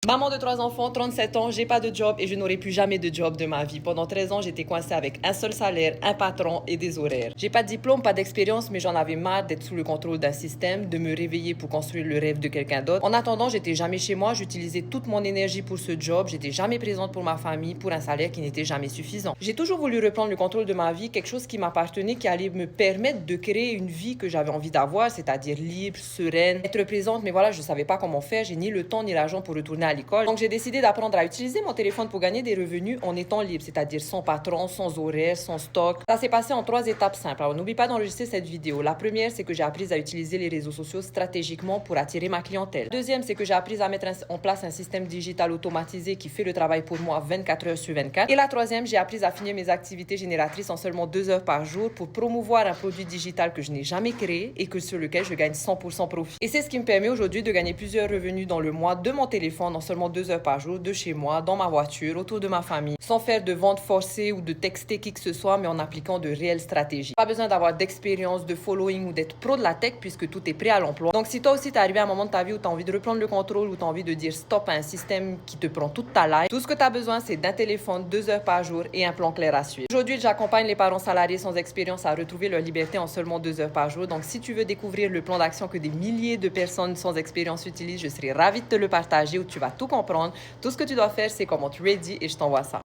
Maman de 3 enfants, 37 ans, j'ai pas de job et je n'aurai plus jamais de job de ma vie. Pendant 13 ans, j'étais coincée avec un seul salaire, un patron et des horaires. J'ai pas de diplôme, pas d'expérience, mais j'en avais marre d'être sous le contrôle d'un système, de me réveiller pour construire le rêve de quelqu'un d'autre. En attendant, j'étais jamais chez moi, j'utilisais toute mon énergie pour ce job, j'étais jamais présente pour ma famille, pour un salaire qui n'était jamais suffisant. J'ai toujours voulu reprendre le contrôle de ma vie, quelque chose qui m'appartenait, qui allait me permettre de créer une vie que j'avais envie d'avoir, c'est-à-dire libre, sereine, être présente, mais voilà, je savais pas comment faire, j'ai ni le temps ni l'argent pour retourner à l'école. Donc j'ai décidé d'apprendre à utiliser mon téléphone pour gagner des revenus en étant libre, c'est-à-dire sans patron, sans horaire, sans stock. Ça s'est passé en 3 étapes simples. Alors n'oublie pas d'enregistrer cette vidéo. La première, c'est que j'ai appris à utiliser les réseaux sociaux stratégiquement pour attirer ma clientèle. La deuxième, c'est que j'ai appris à mettre en place un système digital automatisé qui fait le travail pour moi 24 heures sur 24. Et la troisième, j'ai appris à finir mes activités génératrices en seulement 2 heures par jour pour promouvoir un produit digital que je n'ai jamais créé et sur lequel je gagne 100% profit. Et c'est ce qui me permet aujourd'hui de gagner plusieurs revenus dans le mois de mon téléphone en seulement 2 heures par jour, de chez moi, dans ma voiture, autour de ma famille, sans faire de vente forcée ou de texter qui que ce soit, mais en appliquant de réelles stratégies. Pas besoin d'avoir d'expérience, de following ou d'être pro de la tech puisque tout est prêt à l'emploi. Donc si toi aussi t'es arrivé à un moment de ta vie où t'as envie de reprendre le contrôle, où t'as envie de dire stop à un système qui te prend toute ta life, tout ce que t'as besoin c'est d'un téléphone, 2 heures par jour et un plan clair à suivre. Aujourd'hui, j'accompagne les parents salariés sans expérience à retrouver leur liberté en seulement 2 heures par jour. Donc si tu veux découvrir le plan d'action que des milliers de personnes sans expérience utilisent, je serai ravie de te le partager où tu vas tout comprendre. Tout ce que tu dois faire, c'est comment tu ready et je t'envoie ça.